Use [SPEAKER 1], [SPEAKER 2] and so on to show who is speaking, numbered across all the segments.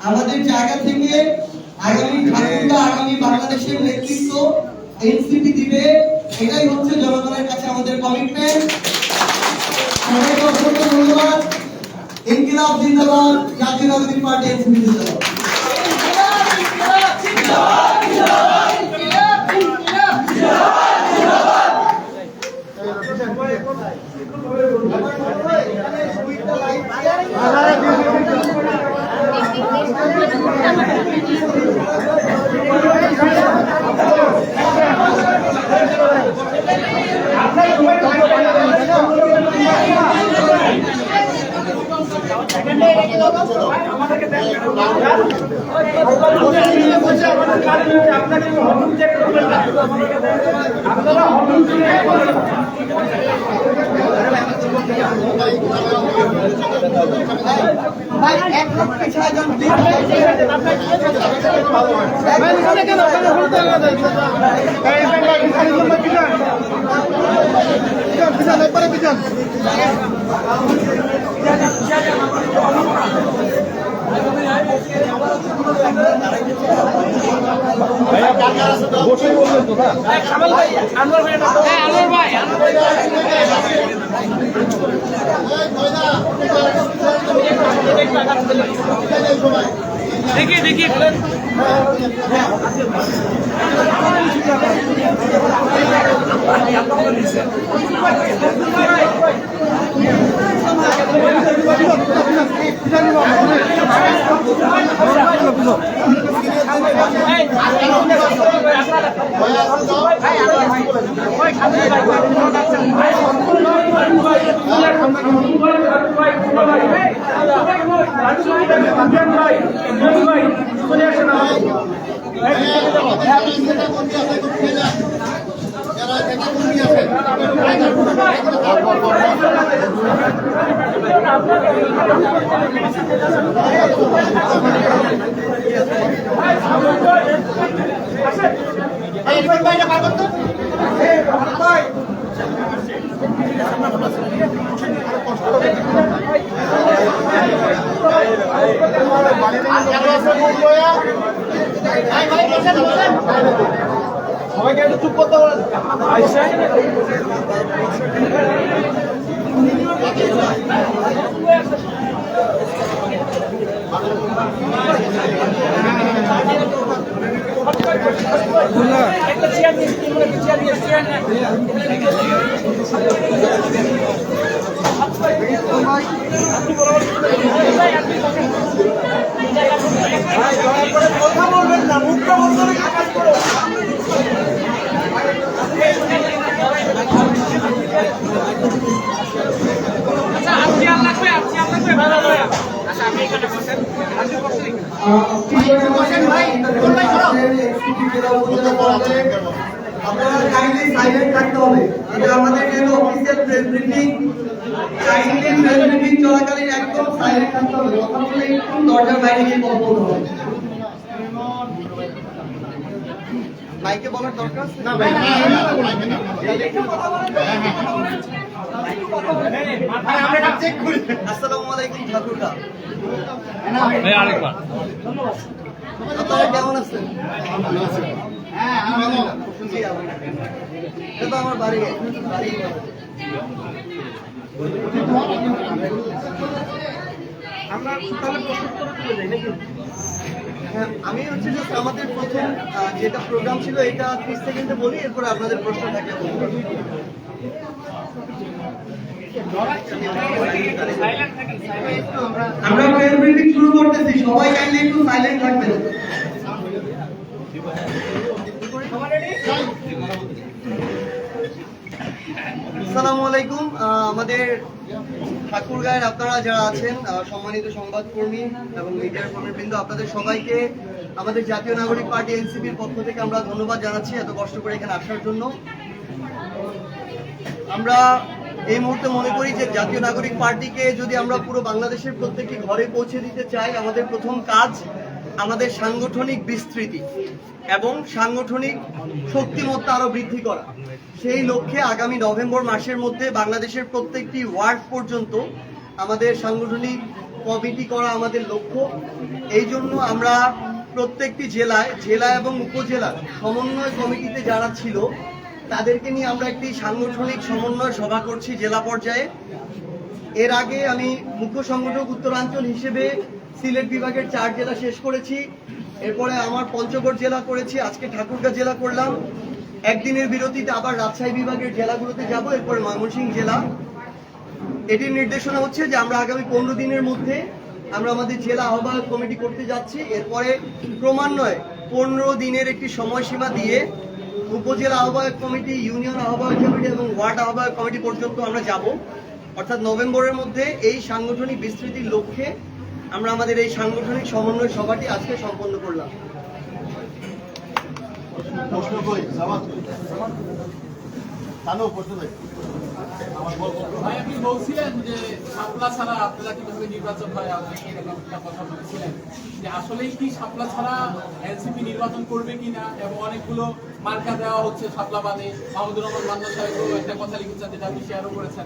[SPEAKER 1] আমাদের জায়গা থেকে আগামী ঠাকুরদা আগামী বাংলাদেশের নেতৃত্ব এনসিপি দিবে, এটাই হচ্ছে জনগণের কাছে আমাদের কমিটমেন্ট। সবাইকে অসংখ্য ধন্যবাদ। ইনকিলাব জিন্দাবাদ, জাতীয় নাগরিক পার্টি এনসিপি জিন্দাবাদ। ভাই এক লোক পিছনে যান
[SPEAKER 2] বসে বললেন তো না আনোয়ার ভাই দেখি দেখি সবাইকে একটু চুপ করতে বলেন। কথা বলবেন না, মুখটা বন্ধ রেখে কাজ করো।
[SPEAKER 1] আপনারা কাইন্ডলি সাইলেন্ট থাকতে হবে। এটা আমাদের যেহেতু official press briefing, kindly press briefing চলাকালীন একদম সাইলেন্ট থাকতে হবে। কথা বলে একটু দরজার বাইরে গিয়ে কথা বলতে হবে। মাইকে বলার দরকার না ভাই, আমরা চেক করি। আসসালামু আলাইকুম ঠাকুরদা।
[SPEAKER 2] ভাই আরেকবার
[SPEAKER 1] আপনারা কেমন আছেন? হ্যাঁ আলহামদুলিল্লাহ। এটা তো আমার বাড়ি আমি হচ্ছে যে আমাদের প্রথম যেটা প্রোগ্রাম ছিল এটা 30 সেকেন্ডে বলি, এরপর আপনাদের প্রশ্ন থাকলে বলবো। আমরা প্রেস ব্রিফিং শুরু করতেছি, সবাই কাইন্ডলি একটু সাইলেন্ট থাকবেন। আসসালামু আলাইকুম। আমাদের ঠাকুরগাঁয়ের আপনারা যারা আছেন, সম্মানিত সংবাদকর্মী এবং মিডিয়ার কর্মীবৃন্দ, আপনাদের সবাইকে আমাদের জাতীয় নাগরিক পার্টি এনসিপির পক্ষ থেকে আমরা ধন্যবাদ জানাচ্ছি এত কষ্ট করে এখানে আসার জন্য। আমরা এই মুহূর্তে মনে করি যে জাতীয় নাগরিক পার্টিকে যদি আমরা পুরো বাংলাদেশের প্রত্যেকটি ঘরে পৌঁছে দিতে চাই, আমাদের প্রথম কাজ আমাদের সাংগঠনিক বিস্তৃতি এবং সাংগঠনিক শক্তিমত্তা আরো বৃদ্ধি করা। সেই লক্ষ্যে আগামী নভেম্বর মাসের মধ্যে বাংলাদেশের প্রত্যেকটি ওয়ার্ড পর্যন্ত আমাদের সাংগঠনিক কমিটি করা আমাদের লক্ষ্য। এই জন্য আমরা প্রত্যেকটি জেলা এবং উপজেলার সমন্বয় কমিটিতে যারা ছিল তাদেরকে নিয়ে আমরা একটি সাংগঠনিক সমন্বয় সভা করছি জেলা পর্যায়ে। এর আগে আমি মুখ্য সংগঠক উত্তরাঞ্চল হিসেবে সিলেট বিভাগের 4 জেলা শেষ করেছি। এরপরে আমার পঞ্চগড় জেলা করেছি, আজকে ঠাকুরগাঁ জেলা করলাম। একদিনের বিরতিতে আবার রাজশাহী বিভাগের জেলাগুলোতে যাব, এরপরে ময়মনসিংহ জেলা। এটির নির্দেশনা হচ্ছে যে আমরা আগামী 15 দিনের মধ্যে আমরা আমাদের জেলা আহ্বায়ক কমিটি করতে যাচ্ছি। এরপরে ক্রমান্বয়ে 15 দিনের একটি সময়সীমা দিয়ে উপজেলা আহ্বায়ক কমিটি, ইউনিয়ন আহ্বায়ক কমিটি এবং ওয়ার্ড আহ্বায়ক কমিটি পর্যন্ত আমরা যাব। অর্থাৎ নভেম্বরের মধ্যে এই সাংগঠনিক বিস্তৃতির লক্ষ্যে আমরা আমাদের এই সাংগঠনিক সমন্বয় সভাটি আজকে সম্পন্ন করলাম।
[SPEAKER 3] ভাই, আপনি বলছিলেন যে শাপলা ছাড়া আপনারা কিভাবে নির্বাচন হয়, আপনি একটা কথা বলছিলেন যে আসলেই কি শাপলা ছাড়া এনসিপি নির্বাচন করবে কিনা, এবং অনেকগুলো মার্কা দেওয়া হচ্ছে শাপলা বাদে। মাহমুদুর রহমান মান্না সাহেবও একটা কথা লিখেছেন, যেটা আপনি শেয়ারও করেছেন,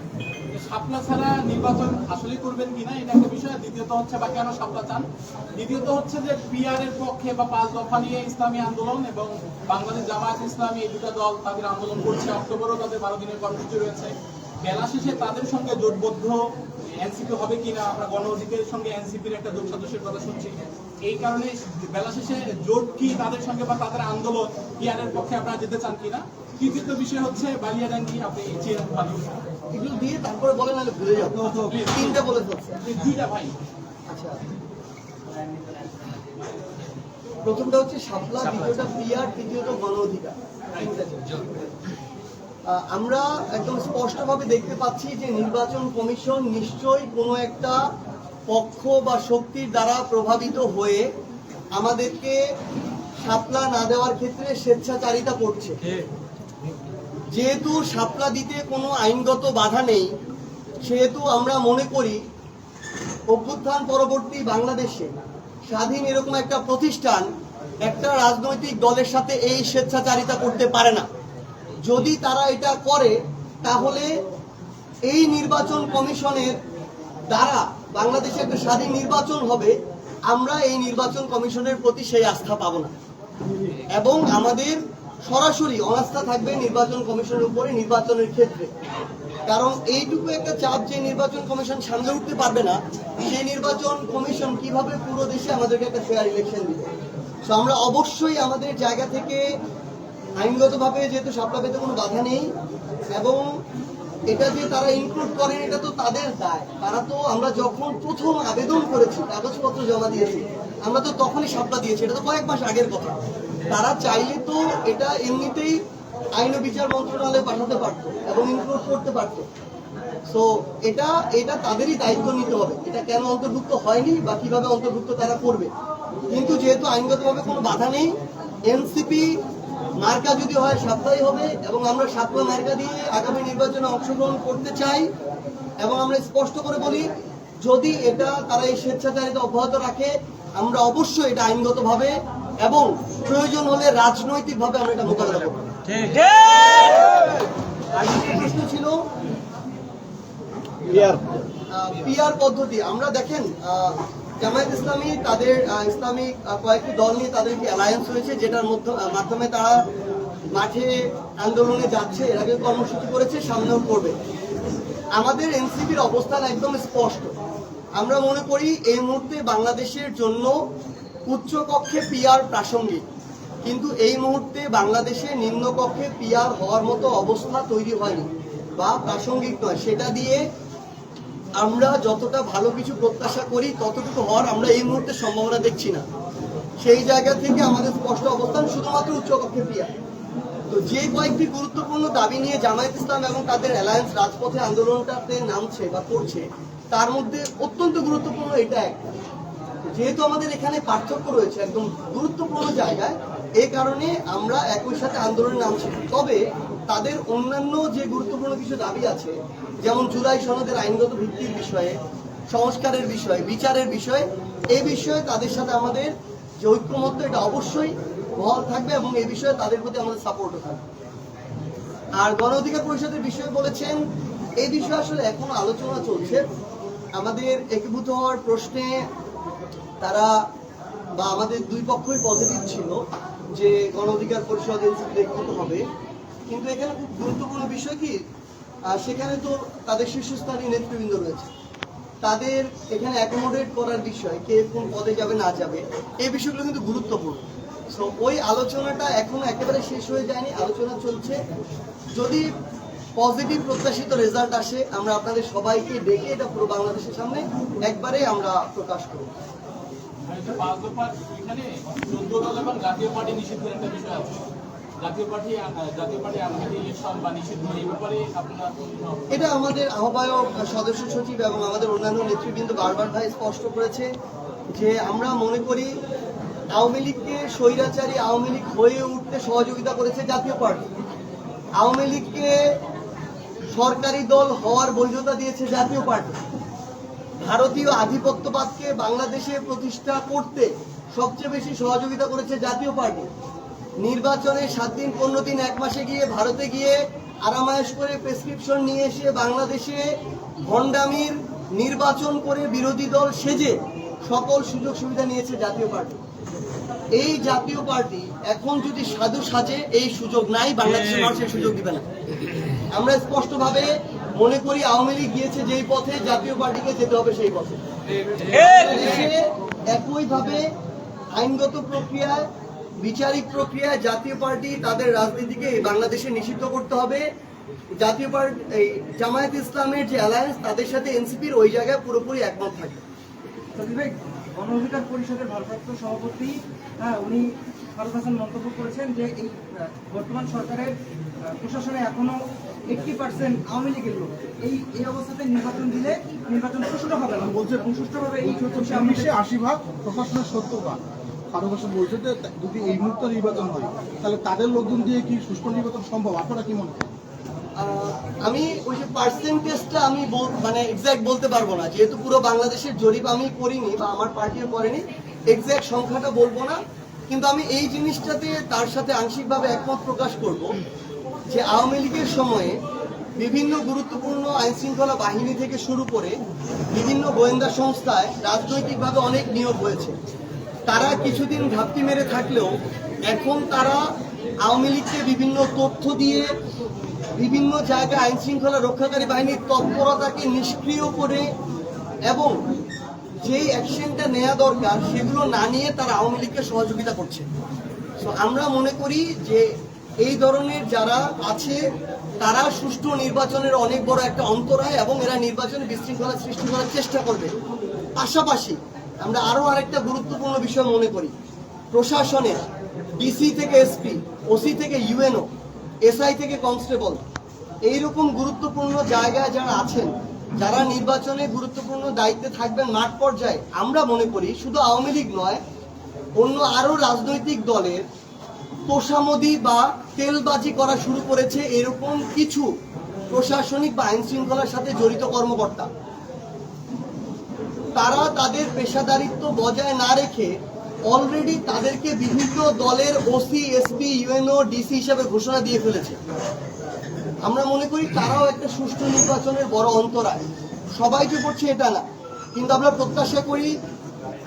[SPEAKER 3] যে শাপলা ছাড়া নির্বাচন আসলে করবেন কিনা, এটা একটা বিষয়। দ্বিতীয়ত হচ্ছে বা কেন শাপলা চান। দ্বিতীয়ত হচ্ছে যে পিআর এর পক্ষে বা 5 দফা নিয়ে ইসলামী আন্দোলন এবং বাংলাদেশ জামায়াত ইসলামী, এই দুটা দল তাদের আন্দোলন করছে। অক্টোবরও তাদের 12 দিনের কর্মসূচি রয়েছে। বেলা শেষে তাদের সঙ্গে জোটবদ্ধ এনসিপি হবে কিনা, আমরা গণ অধিকারের সঙ্গে এনসিপির একটা জোট সদস্যের কথা শুনছি। এই কারণে বেলা শেষে জোট কি তাদের সঙ্গে বা তাদের আন্দোলন পিআরের পক্ষে আপনারা যেতে চান কিনা। তৃতীয় বিষয় হচ্ছে বালিয়াডাঙ্গি, আপনি চেয়ার ভালো
[SPEAKER 1] এগুলো দিয়ে তারপরে বলেন, আমি ভুলে যাবো। তিনটা বলে ফেলছে।
[SPEAKER 3] দুইটা ভাই।
[SPEAKER 1] আচ্ছা, প্রথমটা হচ্ছে শাপলা, দ্বিতীয়টা পিআর, তৃতীয়টা গণ অধিকার। আমরা একদম স্পষ্টভাবে দেখতে পাচ্ছি যে নির্বাচন কমিশন নিশ্চয়ই কোনো একটা পক্ষ বা শক্তির দ্বারা প্রভাবিত হয়ে আমাদেরকে শাপলা না দেওয়ার ক্ষেত্রে স্বেচ্ছাচারিতা করছে। যেহেতু শাপলা দিতে কোনো আইনগত বাধা নেই, সেহেতু আমরা মনে করি অভ্যুত্থান পরবর্তী বাংলাদেশে স্বাধীন এরকম একটা প্রতিষ্ঠান একটা রাজনৈতিক দলের সাথে এই স্বেচ্ছাচারিতা করতে পারে না। যদি তারা এটা করে তাহলে এই নির্বাচন কমিশনের দ্বারা বাংলাদেশে একটা স্বাধীন নির্বাচন হবে, আমরা এই নির্বাচন কমিশনের প্রতি সেই আস্থা পাব না এবং আমাদের সরাসরি অনাস্থা থাকবে নির্বাচন কমিশনের উপরে নির্বাচনের ক্ষেত্রে। কারণ এইটুকু একটা চাপ যে নির্বাচন কমিশন সামলে উঠতে পারবে না, সেই নির্বাচন কমিশন কিভাবে পুরো দেশে আমাদেরকে একটা ফেয়ার ইলেকশন দিবে। তো আমরা অবশ্যই আমাদের জায়গা থেকে আইনগতভাবে, যেহেতু শাপলা পেতে কোনো বাধা নেই এবং এটা যে তারা ইনক্লুড করেন এটা তো তাদের দায়। তারা তো, আমরা যখন প্রথম আবেদন করেছি, কাগজপত্র জমা দিয়েছি, আমরা তো তখনই শাপলা দিয়েছি, এটা তো কয়েক মাস আগের কথা। তারা চাইলে তো এটা এমনিতেই আইন ও বিচার মন্ত্রণালয়ে পাঠাতে পারত এবং ইনক্লুড করতে পারত। সো এটা তাদেরই দায়িত্ব নিতে হবে, এটা কেন অন্তর্ভুক্ত হয়নি বা কিভাবে অন্তর্ভুক্ত তারা করবে। কিন্তু যেহেতু আইনগতভাবে কোনো বাধা নেই, এনসিপি মার্কা যদি হয় শাপলাই হবে এবং আমরা শাপলা মার্কা দিয়ে আগামী নির্বাচনে অংশগ্রহণ করতে চাই। এবং আমরা স্পষ্ট করে বলি, যদি এটা তারা এই স্বেচ্ছাচারিতা অব্যাহত রাখে, আমরা অবশ্যই এটা আইনগতভাবে এবং প্রয়োজন হলে রাজনৈতিকভাবে আমরা এটা মোকাবেলা করব। আরেকটি প্রশ্ন ছিল পিআর পদ্ধতি। আমরা দেখেন, জামায়াত ইসলামী তাদের ইসলামিক কয়েকটি দল নিয়ে তাদের একটি অ্যালায়েন্স হয়েছে, যেটার মাধ্যমে তারা মাঠে আন্দোলনে যাচ্ছে, এর আগে কর্মসূচি করেছে, সামনেও করবে। আমাদের এনসিপির অবস্থান একদম স্পষ্ট। আমরা মনে করি এই মুহূর্তে বাংলাদেশের জন্য উচ্চকক্ষে পিআর প্রাসঙ্গিক, কিন্তু এই মুহূর্তে বাংলাদেশে নিম্নকক্ষে পিআর হওয়ার মতো অবস্থা তৈরি হয়নি বা প্রাসঙ্গিক নয়। সেটা দিয়ে আমরা যতটা ভালো কিছু প্রত্যাশা করি ততটুকু হওয়ার আমরা এই মুহূর্তে সম্ভাবনা দেখছি না। সেই জায়গা থেকে আমাদের স্পষ্ট অবস্থান শুধুমাত্র উচ্চকক্ষে পিআর। তো যে কয়েকটি গুরুত্বপূর্ণ দাবি নিয়ে জামায়াত ইসলাম এবং তাদের অ্যালায়েন্স রাজপথে আন্দোলনটাতে নামছে বা করছে, তার মধ্যে অত্যন্ত গুরুত্বপূর্ণ এটা একটা। যেহেতু আমাদের এখানে পার্থক্য রয়েছে একদম গুরুত্বপূর্ণ জায়গায়, এই কারণে আমরা একই সাথে আন্দোলনে নামছি। তবে তাদের অন্যান্য যে গুরুত্বপূর্ণ কিছু দাবি আছে, যেমন জুলাই সনদের আইনগত ভিত্তির বিষয়ে, সংস্কারের বিষয়ে, বিচারের বিষয়ে, এই বিষয়ে তাদের সাথে আমাদের যে ঐক্যমত্য এটা অবশ্যই বহাল থাকবে এবং এই বিষয়ে তাদের প্রতি আমাদের সাপোর্টও থাকবে। আর গণ অধিকার পরিষদের বিষয়ে বলেছেন, এই বিষয়ে আসলে এখনো আলোচনা চলছে। আমাদের একীভূত হওয়ার প্রশ্নে তারা বা আমাদের দুই পক্ষই পজিটিভ ছিল যে গণ অধিকার পরিষদ এনসিপি একীভূত হবে, কিন্তু এখানে খুব গুরুত্বপূর্ণ বিষয় কি, সেখানে তো তাদের শীর্ষস্থানীয় নেতৃবৃন্দ রয়েছে, তাদের এখানে অ্যাকোমোডেট করার বিষয়, কে কোন পদে যাবে না যাবে, এই বিষয়গুলো কিন্তু গুরুত্বপূর্ণ। সো ওই আলোচনাটা এখনো একেবারে শেষ হয়ে যায়নি, আলোচনা চলছে। যদি পজিটিভ প্রত্যাশিত রেজাল্ট আসে, আমরা আপনাদের সবাইকে ডেকে এটা পুরো বাংলাদেশের সামনে একবারে আমরা প্রকাশ করব।
[SPEAKER 3] এখানে 14 দল এবং জাতীয় পার্টি নিষিদ্ধের একটা বিষয় আছে। জাতীয় পার্টি ইলেকশন বা নিষিদ্ধ, এই ব্যাপারে আপনারা
[SPEAKER 1] এটা আমাদের আহ্বায়ক, সদস্য সচিব এবং আমাদের অন্যান্য নেতৃবৃন্দ বারবার ভাই স্পষ্ট করেছে যে আমরা মনে করি আওয়ামী লীগকে স্বৈরাচারী আওয়ামী লীগ হয়ে উঠতে সহযোগিতা করেছে জাতীয় পার্টি, আওয়ামী লীগকে সরকারি দল হওয়ার বৈধতা দিয়েছে জাতীয় পার্টি, ভারতীয় আধিপত্যবাদকে বাংলাদেশে প্রতিষ্ঠা করতে সবচেয়ে বেশি সহযোগিতা করেছে জাতীয় পার্টি, নির্বাচনে 7 দিন 15 দিন 1 মাসে গিয়ে ভারতে গিয়ে আরামায়েশ করে প্রেসক্রিপশন নিয়ে এসে বাংলাদেশে ভণ্ডামির নির্বাচন করে বিরোধী দল সেজে সকল সুযোগ সুবিধা নিয়েছে জাতীয় পার্টি। এই জাতীয় পার্টি এখন যদি সাধু সাজে, এই সুযোগ নাই, বাংলাদেশের মানুষের সুযোগ দিবে না। আমরা স্পষ্টভাবে মনে করি আওয়ামী লীগ গিয়েছে যেই পথে, জাতীয় পার্টিকে যেতে হবে সেই পথে। একইভাবে আইনগত প্রক্রিয়ায়, বিচারিক প্রক্রিয়ায় জাতীয় পার্টি তাদের রাজনীতিকে বাংলাদেশে নিষিদ্ধ করতে হবে। জাতীয় পার্টি, এই জামায়াত ইসলামের যে অ্যালায়েন্স, তাদের সাথে এনসিপির ওই জায়গায় পুরোপুরি একমত থাকে।
[SPEAKER 2] গণ অধিকার পরিষদের ভারপ্রাপ্ত সভাপতি উনি ফারুক হাসান মন্তব্য করেছেন যে এই বর্তমান সরকারের প্রশাসনে এখনো 80% আওয়ামী লীগের লোক, এই অবস্থাতে নির্বাচন দিলে নির্বাচন সুষ্ঠু হবে না, বলছে সুষ্ঠুভাবে এই
[SPEAKER 4] 80% প্রশাসনের 70% ফারুক হাসান বলছে যে যদি এই মুহূর্তে নির্বাচন হয় তাহলে তাদের লোকজন দিয়ে কি সুষ্ঠু নির্বাচন সম্ভব? আপনারা কি মনে করেন?
[SPEAKER 1] আমি ওই যে পার্সেন্টেজটা আমি মানে এক্সাক্ট বলতে পারবো না, যেহেতু পুরো বাংলাদেশের জরিপ আমি করিনি বা আমার পার্টিও করেনি, এক্সাক্ট সংখ্যাটা বলবো না। কিন্তু আমি এই জিনিসটাতে তার সাথে আংশিকভাবে একমত প্রকাশ করব যে আওয়ামী লীগের সময়ে বিভিন্ন গুরুত্বপূর্ণ আইন শৃঙ্খলা বাহিনী থেকে শুরু করে বিভিন্ন গোয়েন্দা সংস্থায় রাজনৈতিকভাবে অনেক নিয়োগ হয়েছে। তারা কিছুদিন ঘাপটি মেরে থাকলেও এখন তারা আওয়ামী লীগকে বিভিন্ন তথ্য দিয়ে বিভিন্ন জায়গায় আইন শৃঙ্খলা রক্ষাকারী বাহিনীর তৎপরতাকে নিষ্ক্রিয় করে এবং যেই অ্যাকশনটা নেওয়া দরকার সেগুলো না নিয়ে তারা আওয়ামী লীগকে সহযোগিতা করছে। তো আমরা মনে করি যে এই ধরনের যারা আছে তারা সুষ্ঠু নির্বাচনের অনেক বড় একটা অন্তরায় এবং এরা নির্বাচনে বিশৃঙ্খলা সৃষ্টি করার চেষ্টা করবে। পাশাপাশি আমরা আরো আরেকটা গুরুত্বপূর্ণ বিষয় মনে করি, প্রশাসনের ডিসি থেকে এসপি, ওসি থেকে ইউএনও, এসআই থেকে কনস্টেবল, এইরকম গুরুত্বপূর্ণ জায়গায় যারা আছেন, যারা নির্বাচনে গুরুত্বপূর্ণ দায়িত্বে থাকবেন মাঠ পর্যায়ে, আমরা মনে করি শুধু আওয়ামী লীগ নয়, অন্য আরো রাজনৈতিক দলের তোষামদি বা তেলবাজি করা শুরু করেছে এরকম কিছু প্রশাসনিক বা আইন শৃঙ্খলার সাথে জড়িত কর্মকর্তা। তারা তাদের পেশাদারিত্ব বজায় না রেখে অলরেডি তাদেরকে বিভিন্ন দলের ওসি, এসপি, ইউএনও, ডিসি হিসেবে ঘোষণা দিয়ে ফেলেছে। আমরা মনে করি তারাও একটা সুষ্ঠু নির্বাচনের বড় অন্তরায়। সবাই যে করছে এটা না, কিন্তু আমরা প্রত্যাশা করি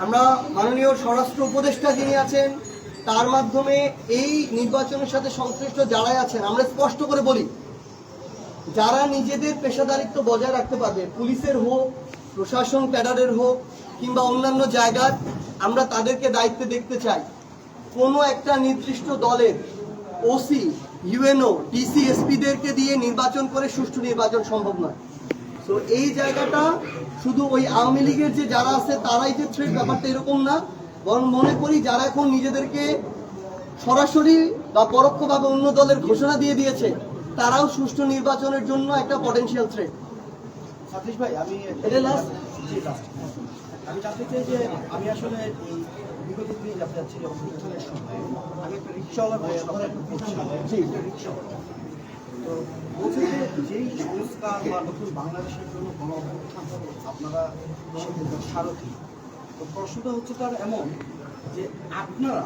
[SPEAKER 1] আমরা মাননীয় স্বরাষ্ট্র উপদেষ্টা যিনি আছেন তার মাধ্যমে এই নির্বাচনের সাথে সংশ্লিষ্ট যারাই আছেন, আমরা স্পষ্ট করে বলি যারা নিজেদের পেশাদারিত্ব বজায় রাখতে পারবে, পুলিশের হোক, প্রশাসন ক্যাডারের হোক কিংবা অন্যান্য জায়গার, আমরা তাদেরকে দায়িত্বে দেখতে চাই। কোনো একটা নির্দিষ্ট দলের ওসি, ইউএনও, ডিসি, এসপিদেরকে দিয়ে নির্বাচন করে সুষ্ঠু নির্বাচন সম্ভব নয়। তো এই জায়গাটা শুধু ওই আওয়ামী লীগের যে যারা আছে তারাই যে থ্রেট, ব্যাপারটা এরকম না, বরং মনে করি যারা এখন নিজেদেরকে সরাসরি বা পরোক্ষভাবে অন্য দলের ঘোষণা দিয়ে দিয়েছে তারাও সুষ্ঠু নির্বাচনের জন্য একটা পটেনশিয়াল থ্রেট।
[SPEAKER 2] সতীশ ভাই, আমি জানতে চাই যে আমি আসলে এই বিগত দিনে জানতে চাচ্ছি যে অনুষ্ঠানের সময় আমি একটা রিক্সাওয়ালার রিক্সা, তো বলছে যে যেই সংস্কার বা নতুন বাংলাদেশের জন্য গণ অভ্যুত্থান আপনারা সারথি, তো প্রশ্নটা হচ্ছে তার এমন যে আপনারা,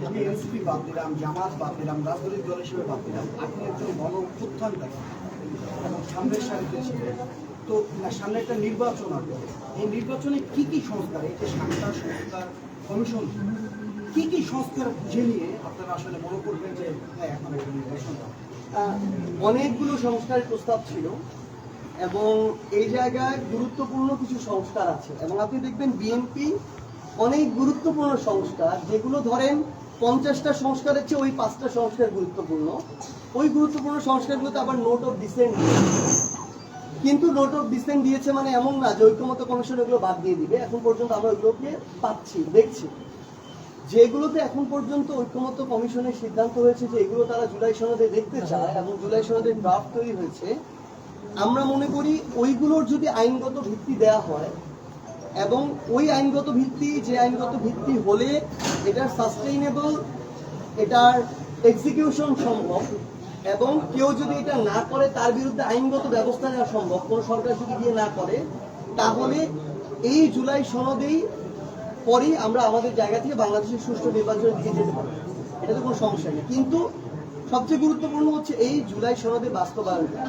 [SPEAKER 2] আমি এনসিপি বাদ দিলাম, জামাত বাদ দিলাম, রাজনৈতিক দল হিসেবে বাদ দিলাম, আপনি একজন গণ অভ্যুত্থানকারী এবং সামনের সারিতে ছিলেন, তো সামনে একটা নির্বাচন আসবে, এই নির্বাচনে কি কি সংস্কার, এই যে সংস্কার কমিশন কি কি সংস্কার বুঝে নিয়ে আপনারা আসলে মনে করবেন যে হ্যাঁ এখন একটা নির্বাচন হবে?
[SPEAKER 5] অনেকগুলো সংস্কারের প্রস্তাব ছিল এবং এই জায়গায় গুরুত্বপূর্ণ কিছু সংস্কার আছে এবং আপনি দেখবেন বিএনপি অনেক গুরুত্বপূর্ণ সংস্কার, যেগুলো ধরেন 50টা সংস্কারের চেয়ে ওই 5টা সংস্কার গুরুত্বপূর্ণ। ওই গুরুত্বপূর্ণ সংস্কারগুলোতে আবার নোট অফ ডিসেন্ট কিন্তু নোট অফ ডিসেন্ট দিয়েছে মানে এমন না যে ঐক্যমত্য কমিশন এগুলো বাদ দিয়ে দিবে। এখন পর্যন্ত আমরা ওইগুলোকে পাচ্ছি, দেখছি। যেগুলোতে এখন পর্যন্ত ঐক্যমত্য কমিশনের সিদ্ধান্ত হয়েছে যে এগুলো তারা জুলাই সনদে দেখতে চায় এবং জুলাই সনদের ড্রাফট তৈরি হয়েছে, আমরা মনে করি ওইগুলোর যদি আইনগত ভিত্তি দেয়া হয় এবং ওই আইনগত ভিত্তি, যে আইনগত ভিত্তি হলে এটার সাস্টেইনেবল, এটার এক্সিকিউশন সম্ভব এবং কেউ যদি এটা না করে তার বিরুদ্ধে আইনগত ব্যবস্থা নেওয়া সম্ভব, কোনো সরকার যদি গিয়ে না করে, তাহলে এই জুলাই সনদেই পরই আমরা আমাদের জায়গা থেকে বাংলাদেশের সুষ্ঠু নির্বাচনের দিকে যেতে পারি, এটাতে কোনো সমস্যা নেই। কিন্তু সবচেয়ে গুরুত্বপূর্ণ হচ্ছে এই জুলাই সনদের বাস্তবায়নটা।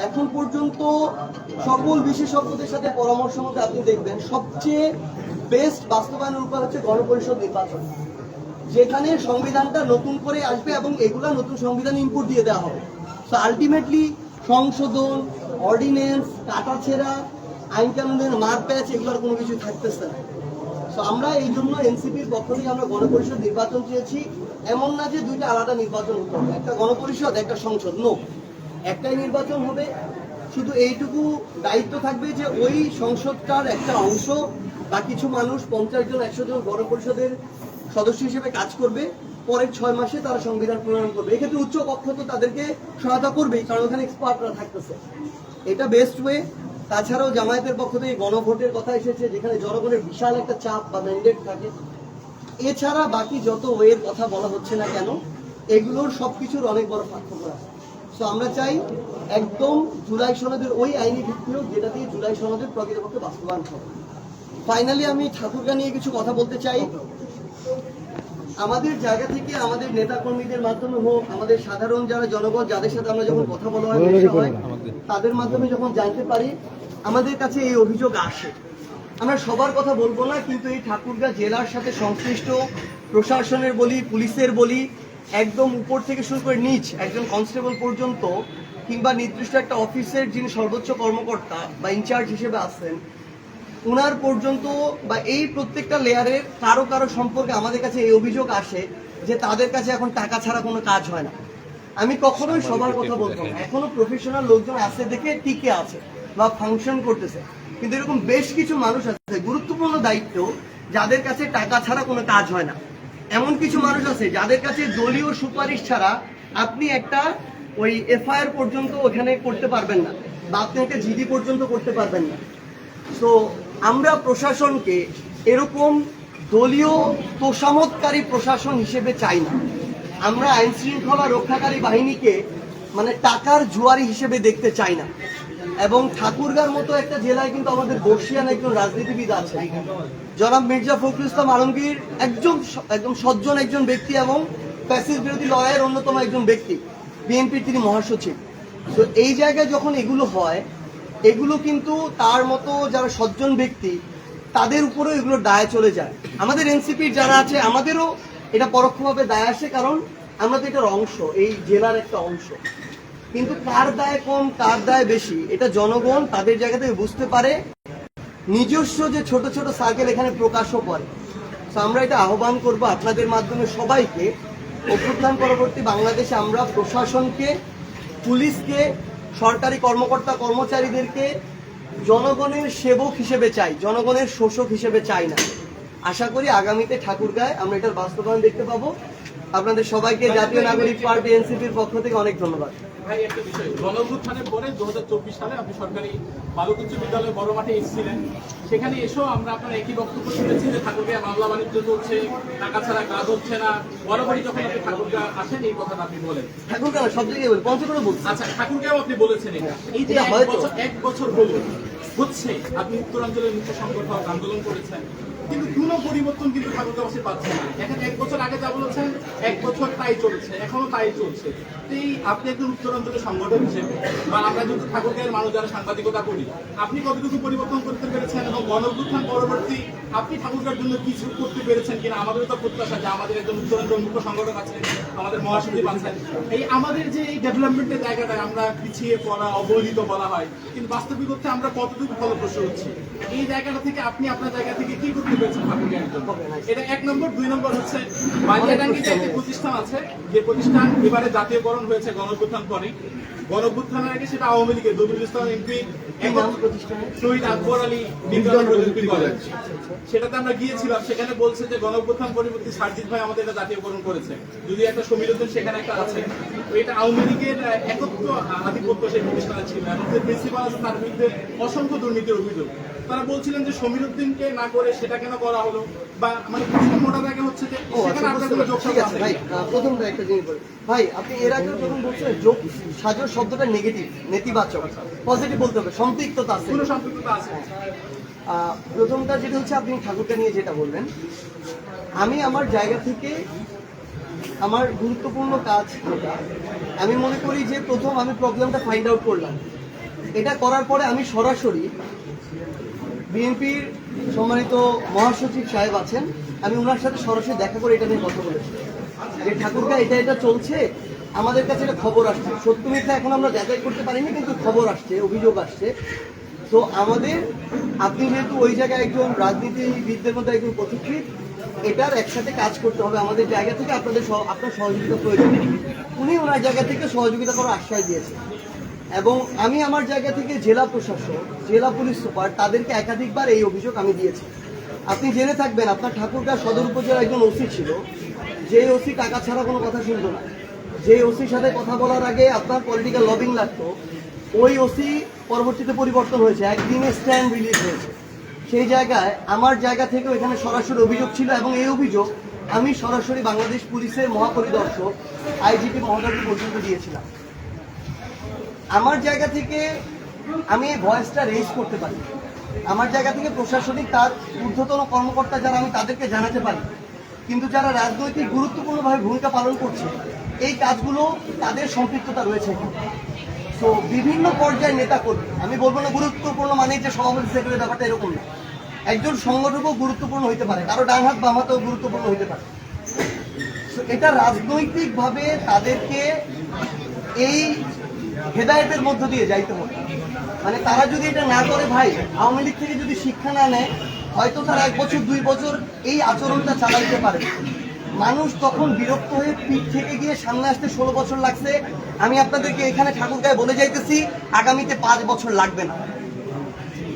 [SPEAKER 5] এখন পর্যন্ত সকল বিশেষজ্ঞদের সাথে পরামর্শ মতে আপনি দেখবেন সবচেয়ে বেস্ট বাস্তবায়নের উপায় হচ্ছে গণপরিষদ নির্বাচন, যেখানে সংবিধানটা নতুন করে আসবে এবং এগুলা নতুন সংবিধান ইনপুট দিয়ে দেওয়া হবে। তো আলটিমেটলি সংশোধন, অর্ডিন্যান্স, কাটাছেঁড়া, আইন কানুনের মারপ্যাচ এগুলোর কোনো কিছু থাকতেছে না। তো আমরা এই জন্য এনসিপির পক্ষ থেকে আমরা গণপরিষদ নির্বাচন চেয়েছি। এমন না যে দুইটা আলাদা নির্বাচন হতে হবে, একটা গণপরিষদ একটা সংসদ, নো, একটাই নির্বাচন হবে। শুধু এইটুকু দায়িত্ব থাকবে যে ওই সংসদটার একটা অংশ বা কিছু মানুষ 50 জন 100 জন গণপরিষদের সদস্য হিসেবে কাজ করবে, পরের 6 মাসে তারা সংবিধান প্রণয়ন করবে। এক্ষেত্রে উচ্চ কক্ষ তো তাদেরকে সহায়তা করবেই, কারণ ওখানে এক্সপার্টরা থাকতেছে। এটা বেস্ট ওয়ে। তাছাড়াও জামায়াতের পক্ষ থেকে গণভোটের কথা এসেছে, যেখানে জনগণের বিশাল একটা চাপ বা ম্যান্ডেট থাকে। এছাড়া বাকি যত ওয়ের কথা বলা হচ্ছে না কেন, এগুলোর সবকিছুর অনেক বড় পার্থক্য আছে। সো আমরা চাই একদম জুলাই সনদের ওই আইনি ভিত্তি হোক, যেটা দিয়ে জুলাই সনদের প্রকৃতপক্ষে বাস্তবায়ন হবে। ফাইনালি আমি ঠাকুরগা নিয়ে কিছু কথা বলতে চাই। আমাদের জায়গা থেকে আমাদের নেতাকর্মীদের মাধ্যমে হোক, আমাদের সাধারণ যারা জনগণ, যাদের সাথে আমরা যখন কথা বলা হয়, তাদের মাধ্যমে যখন জানতে পারি, আমাদের কাছে এই অভিযোগ আসে। আমরা সবার কথা বলবো না, কিন্তু এই ঠাকুরগাঁ জেলার সাথে সংশ্লিষ্ট প্রশাসনের বলি, পুলিশের বলি, একদম উপর থেকে শুরু করে নিচ একজন কনস্টেবল পর্যন্ত, কিংবা নির্দিষ্ট একটা অফিসের যিনি সর্বোচ্চ কর্মকর্তা বা ইনচার্জ হিসেবে আছেন, উনার পর্যন্ত বা এই প্রত্যেকটা লেয়ারের কারো কারো সম্পর্কে আমাদের কাছে এই অভিযোগ আসে যে তাদের কাছে এখন টাকা ছাড়া কোনো কাজ হয় না। আমি কখনোই সবার কথা বলবো না, এখনো প্রফেশনাল লোকজন আছে দেখে টিকে আছে বা ফাংশন করতেছে, কিন্তু এরকম বেশ কিছু মানুষ আছে গুরুত্বপূর্ণ দায়িত্ব, যাদের কাছে টাকা ছাড়া কোনো কাজ হয় না। এমন কিছু মানুষ আছে যাদের কাছে দলীয় সুপারিশ ছাড়া আপনি একটা ওই এফআইআর পর্যন্ত ওখানে করতে পারবেন না, বা আপনি একটা জিডি পর্যন্ত করতে পারবেন না। তো আমরা প্রশাসনকে এরকম দলীয় তোষামতকারী প্রশাসন হিসেবে চাই না। আমরা আইন শৃঙ্খলা রক্ষাকারী বাহিনীকে মানে টাকার জুয়ারি হিসেবে দেখতে চাই না। এবং ঠাকুরগাঁর মতো একটা জেলায় কিন্তু আমাদের বর্ষিয়ান একজন রাজনীতিবিদ আছে, জনাব মির্জা ফখরুল ইসলাম আলমগীর, একদম সজ্জন একজন ব্যক্তি এবং ফ্যাসিস্ট বিরোধী লড়াইয়ের অন্যতম একজন ব্যক্তি, বিএনপির তিনি মহাসচিব। তো এই জায়গায় যখন এগুলো হয়, এগুলো কিন্তু তার মতো যারা সজ্জন ব্যক্তি তাদের উপরেও এগুলো দায় চলে যায়। আমাদের এনসিপির যারা আছে আমাদেরও এটা পরোক্ষভাবে দায় আসে, কারণ আমরা তো এটার অংশ, এই জেলার একটা অংশ। কিন্তু কার দায় কম কার দায় বেশি এটা জনগণ তাদের জায়গা থেকে বুঝতে পারে, নিজস্ব যে ছোট ছোট সার্কেল এখানে প্রকাশও করে। তো আমরা এটা আহ্বান করব আপনাদের মাধ্যমে সবাইকে, অভ্যুত্থান পরবর্তী বাংলাদেশে আমরা প্রশাসনকে, পুলিশকে, সরকারি কর্মকর্তা কর্মচারীদেরকে জনগণের সেবক হিসেবে চাই, জনগণের শোষক হিসেবে চাই না। আশা করি আগামীতে ঠাকুরগাঁয় আমরা এটার বাস্তবায়ন দেখতে পাবো। আপনাদের সবাইকে জাতীয় নাগরিক পার্টি এনসিপির পক্ষ থেকে অনেক ধন্যবাদ।
[SPEAKER 3] ভাই একটা বিষয়, গণঅভ্যুত্থানের পরে 2024 সালে আপনি সরকারি বালক উচ্চ বিদ্যালয়ে বড় মাঠে এসেছিলেন, সেখানে এসেও আমরা আপনার একই বক্তব্য শুনেছি যে ঠাকুরগাঁয় মামলা বাণিজ্য চলছে, টাকা ছাড়া কাজ হচ্ছে না। বরাবরই যখন আপনি ঠাকুরগাঁও আসেন এই কথাটা আপনি বলেন।
[SPEAKER 5] ঠাকুরগাঁও সব জায়গায় বলি, পঞ্চগড়ে বলছি।
[SPEAKER 3] আচ্ছা, ঠাকুরগাঁও আপনি বলেছেন এটা। এই যে এক বছর হলো হচ্ছে, আপনি উত্তরাঞ্চলের মুখ্য সংগঠক আন্দোলন করেছেন, কিন্তু কোনো পরিবর্তন কিন্তু ঠাকুরগাঁওবাসী পাচ্ছে না। এখন 1 বছর আগে যা বলেছেন 1 বছর তাই চলছে, এখনো তাই চলছে। এই আপনি একজন উত্তরাঞ্চলের সংগঠক হিসেবে বা আমরা কিন্তু ঠাকুরগাঁয়ের মানুষ যারা সাংবাদিকতা করি, আপনি কতটুকু পরিবর্তন করতে পেরেছেন এবং গণঅভ্যুত্থান পরবর্তী আপনি ঠাকুরগাঁর জন্য কিছু করতে পেরেছেন কিনা? আমাদের তো প্রত্যাশা যে আমাদের একজন উত্তরাঞ্চল মুখ্য সংগঠক আছে, আমাদের মহাসচিব আছেন, এই আমাদের যে এই ডেভেলপমেন্টের জায়গাটায় আমরা পিছিয়ে পড়া, অবহেলিত বলা হয়, কিন্তু বাস্তবিক অর্থে আমরা কতটুকু ফলপ্রসূ হচ্ছি, এই জায়গাটা থেকে আপনি আপনার জায়গা থেকে কি করতে পেরেছেন ঠাকুরগাঁয়ের জন্য? এটা 1 নম্বর। 2 নম্বর হচ্ছে বালিয়াডাঙ্গিতে একটি প্রতিষ্ঠান আছে, যে প্রতিষ্ঠান এবারে জাতীয়করণ হয়েছে গণঅভ্যুত্থান পরে। গণঅভ্যুত্থানের আগে সেটা আওয়ামী লীগের দবির ইসলাম এমপি শহীদ আকবর আলী বিজ্ঞান প্রযুক্তি কলেজ, সেটাতে আমরা গিয়েছিলাম। সেখানে বলছে যে গণঅভ্যুত্থান পরবর্তী সার্জিৎ ভাই আমাদের এটা জাতীয়করণ করেছে, যদি একটা সমীরোদ্দিন সেখানে একটা আছে। তো এটা আওয়ামী লীগের একত্র আধিপত্য সেই প্রতিষ্ঠানে ছিল এবং যে প্রিন্সিপাল আছে তার বিরুদ্ধে অসংখ্য দুর্নীতির অভিযোগ। তারা বলছিলেন যে সমীরুদ্দিনকে না করে সেটা কেন করা হলো, বা মানে মোটা জায়গা হচ্ছে যে সেখানে আপনার কোনো যোগসাজ
[SPEAKER 5] ঠিক আছে
[SPEAKER 3] আছে।
[SPEAKER 5] ভাই, প্রথমটা একটা জিনিস বলি ভাই, আপনি এর আগে যখন বলছেন যোগ সাজর শব্দটা নেগেটিভ, নেতিবাচক, পজিটিভ বলতে হবে, সম্পৃক্ততা আছে।
[SPEAKER 3] কোনো সম্পৃক্ততা আছে?
[SPEAKER 5] প্রথমটা যেটা হচ্ছে আপনি ঠাকুরকে নিয়ে যেটা বললেন, আমি আমার জায়গা থেকে আমার গুরুত্বপূর্ণ কাজ যেটা, আমি মনে করি যে প্রথম আমি প্রবলেমটা ফাইন্ড আউট করলাম। এটা করার পরে আমি সরাসরি বিএনপির সম্মানিত মহাসচিব সাহেব আছেন, আমি ওনার সাথে সরাসরি দেখা করে এটা নিয়ে কথা বলেছি যে ঠাকুরগা এটা চলছে, আমাদের কাছে এটা খবর আসছে, সত্য মিথ্যা এখন আমরা যাচাই করতে পারিনি, কিন্তু খবর আসছে, অভিযোগ আসছে। তো আমাদের, আপনি যেহেতু ওই জায়গায় একজন রাজনীতিবিদদের মধ্যে একজন পথিকৃৎ, এটার একসাথে কাজ করতে হবে আমাদের জায়গা থেকে, আপনার সহযোগিতা প্রয়োজন। উনি ওনার জায়গা থেকে সহযোগিতা করার আশ্বাস দিয়েছেন এবং আমি আমার জায়গা থেকে জেলা প্রশাসক, জেলা পুলিশ সুপার, তাদেরকে একাধিকবার এই অভিযোগ আমি দিয়েছি। আপনি জেনে থাকবেন, আপনার ঠাকুরগাঁও সদর উপজেলার একজন ওসি ছিল, যে ওসি টাকা ছাড়া কোনো কথা শুনতো না, যে ওসির সাথে কথা বলার আগে আপনার পলিটিক্যাল লবিং লাগতো, ওই ওসি পরবর্তীতে পরিবর্তন হয়েছে, একদিনে স্ট্যান্ড রিলিজ হয়েছে। সেই জায়গায় আমার জায়গা থেকে এখানে সরাসরি অভিযোগ ছিল এবং এই অভিযোগ আমি সরাসরি বাংলাদেশ পুলিশের মহাপরিদর্শক আইজিপি মহোদয়কে পর্যন্ত দিয়েছিলাম। আমার জায়গা থেকে আমি এই ভয়েসটা রেজ করতে পারি, আমার জায়গা থেকে প্রশাসনিক তার ঊর্ধ্বতন কর্মকর্তা যারা, আমি তাদেরকে জানাতে পারি, কিন্তু যারা রাজনৈতিক গুরুত্বপূর্ণভাবে ভূমিকা পালন করছে এই কাজগুলো, তাদের সম্পৃক্ততা রয়েছে। তো বিভিন্ন পর্যায়ে নেতা কর্মী, আমি বলবো না গুরুত্বপূর্ণ মানে যে সভাপতি সেক্রেটারি, ব্যাপারটা এরকম না, একজন সংগঠকও গুরুত্বপূর্ণ হইতে পারে, কারো ডান হাত বাম হাতেও গুরুত্বপূর্ণ হইতে পারে। এটা রাজনৈতিকভাবে তাদেরকে এই হেদায়েতের মধ্য দিয়ে যাইতে হবে। মানে তারা যদি এটা না করে ভাই, আওয়ামী লীগ থেকে যদি শিক্ষা না নেয়, হয়তো তারা 1 বছর 2 বছর এই আচরণটা চালাইতে পারে। মানুষ তখন বিরক্ত হয়ে পিঠ থেকে গিয়ে সামনে আসতে 16 বছর লাগছে, আমি আপনাদেরকে এখানে ঠাকুরগাঁয়ে বলে যাইতেছি আগামীতে 5 বছর লাগবে না।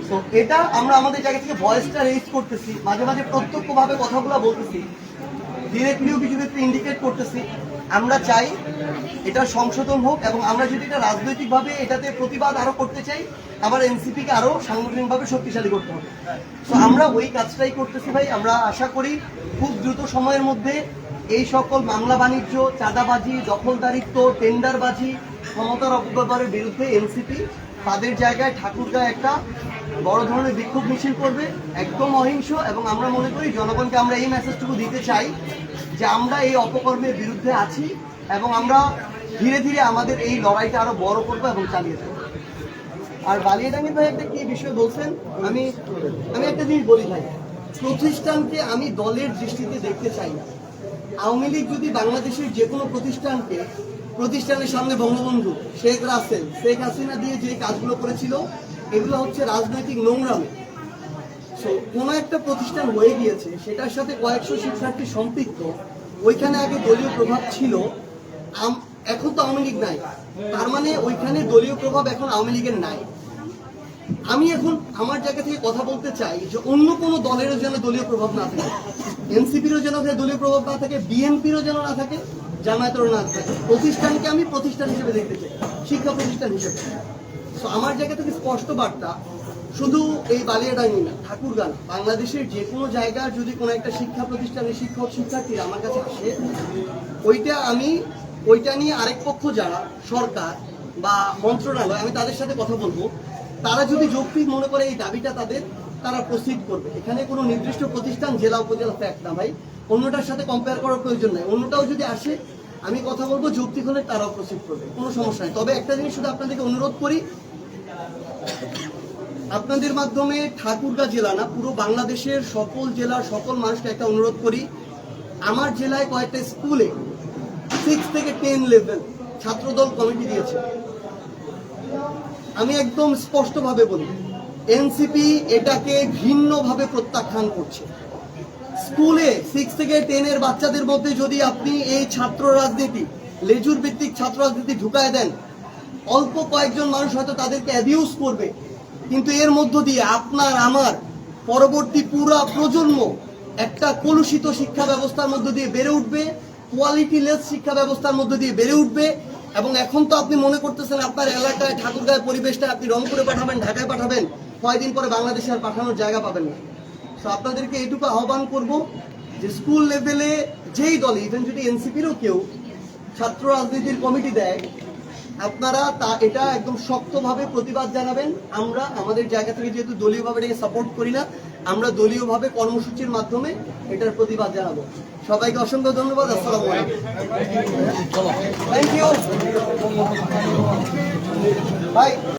[SPEAKER 5] তো এটা আমরা আমাদের জায়গা থেকে ভয়েসটা রেজ করতেছি, মাঝে মাঝে প্রত্যক্ষভাবে কথাগুলো বলতেছি, ডিরেক্টলিও কিছু ক্ষেত্রে ইন্ডিকেট করতেছি। আমরা চাই এটা সংশোধন হোক এবং আমরা যদি এটা রাজনৈতিকভাবে এটাতে প্রতিবাদ আরো করতে চাই, আবার এনসিপিকে আরো সাংগঠনিকভাবে শক্তিশালী করতে হবে। তো আমরা ওই কাজটাই করতেছি ভাই। আমরা আশা করি খুব দ্রুত সময়ের মধ্যে এই সকল মামলা বাণিজ্য, চাঁদাবাজি, দখলদারিত্ব, টেন্ডারবাজি, ক্ষমতার অপব্যবহারের বিরুদ্ধে এনসিপি তাদের জায়গায় ঠাকুরগাঁয়ে একটা বড় ধরনের বিক্ষোভ মিছিল করবে, একদম অহিংস। এবং আমরা মনে করি জনগণকে আমরা এই মেসেজটুকু দিতে চাই যে আমরা এই অপকর্মের বিরুদ্ধে আছি এবং আমরা ধীরে ধীরে আমাদের এই লড়াইটা আরো বড় করবো এবং চালিয়ে যাবো। আর বালিয়াডাঙ্গি ভাই একটা কি বিষয় বলছেন, আমি একটা জিনিস বলি ভাই, প্রতিষ্ঠানকে আমি দলের দৃষ্টিতে দেখতে চাই না। আওয়ামী লীগ যদি বাংলাদেশের যে কোনো প্রতিষ্ঠানের সামনে বঙ্গবন্ধু, শেখ রাসেল, শেখ হাসিনা দিয়ে যে কাজগুলো করেছিল, এগুলো হচ্ছে রাজনৈতিক নোংরামি। কোনো একটা প্রতিষ্ঠান হয়ে গিয়েছে, সেটার সাথে কয়েকশো শিক্ষার্থী সম্পৃক্ত, ওইখানে আগে দলীয় প্রভাব ছিল, এখন তো আওয়ামী লীগ নাই, তার মানে ওইখানে দলীয় প্রভাব এখন আওয়ামী লীগের নাই। আমি এখন আমার জায়গা থেকে কথা বলতে চাই যে অন্য কোনো দলেরও যেন দলীয় প্রভাব না থাকে, এনসিপিরও যেন দলীয় প্রভাব না থাকে, বিএনপিরও যেন না থাকে, জামায়াতেরও না থাকে। প্রতিষ্ঠানকে আমি প্রতিষ্ঠান হিসেবে দেখতে চাই, শিক্ষা প্রতিষ্ঠান হিসেবে। তো আমার জায়গা থেকে স্পষ্ট বার্তা, শুধু এই বালিয়াডাঙ্গি না, ঠাকুরগাঁও, বাংলাদেশের যে কোনো জায়গায় যদি কোনো একটা শিক্ষা প্রতিষ্ঠানের শিক্ষক শিক্ষার্থীরা আমার কাছে আসে, ওইটা নিয়ে আরেক পক্ষ যারা সরকার বা মন্ত্রণালয়, আমি তাদের সাথে কথা বলবো। তারা যদি যৌক্তিক মনে করে এই দাবিটা তাদের, তারা প্রসিড করবে। এখানে কোনো নির্দিষ্ট প্রতিষ্ঠান জেলা উপজেলা ফ্যাক্ট না ভাই, অন্যটার সাথে কম্পেয়ার করার প্রয়োজন নাই। অন্যটাও যদি আসে আমি কথা বলবো, যৌক্তিক হলে তারাও প্রসিড করবে, কোনো সমস্যা নেই। তবে একটা জিনিস শুধু আপনাদেরকে অনুরোধ করি, আপনাদের মাধ্যমে ঠাকুরগাঁ জেলা না, পুরো বাংলাদেশের সকল জেলার সকল মানুষকে একটা অনুরোধ করি, আমার জেলায় কয়েকটা স্কুলে 6 থেকে 10 লেভেল ছাত্রদল কমিটি দিয়েছে। আমি একদম স্পষ্টভাবে বলি, এনসিপি এটাকে ভিন্নভাবে প্রত্যাখ্যান করছে। স্কুলে 6 থেকে 10 এর বাচ্চাদের মধ্যে যদি আপনি এই ছাত্র রাজনীতি, লেজুর ভিত্তিক ছাত্র রাজনীতি ঢুকায় দেন, অল্প কয়েকজন মানুষ হয়তো তাদেরকে অ্যাবিউজ করবে, কিন্তু এর মধ্য দিয়ে আপনার আমার পরবর্তী পুরা প্রজন্ম একটা কলুষিত শিক্ষা ব্যবস্থার মধ্য দিয়ে বেড়ে উঠবে, কোয়ালিটিলেস শিক্ষা ব্যবস্থার মধ্য দিয়ে বেড়ে উঠবে। এবং এখন তো আপনি মনে করতেছেন আপনার এলাকায় ঠাকুরগাঁয়ের পরিবেশটা আপনি রংপুরে পাঠাবেন, ঢাকায় পাঠাবেন, কয়েকদিন পরে বাংলাদেশে আর পাঠানোর জায়গা পাবেন না। তো আপনাদেরকে এইটুকু আহ্বান করব যে স্কুল লেভেলে যেই দলে, ইভেন যদি এনসিপিরও কেউ ছাত্র রাজনীতির কমিটি দেয়, আপনারা এটা একদম শক্তভাবে প্রতিবাদ জানাবেন। আমরা আমাদের জায়গা থেকে যেহেতু দলীয়ভাবে এটাকে সাপোর্ট করি না, আমরা দলীয়ভাবে কর্মসূচির মাধ্যমে এটার প্রতিবাদ জানাবো। সবাইকে অসংখ্য ধন্যবাদ। আসসালামু আলাইকুম। থ্যাংক ইউ ভাই।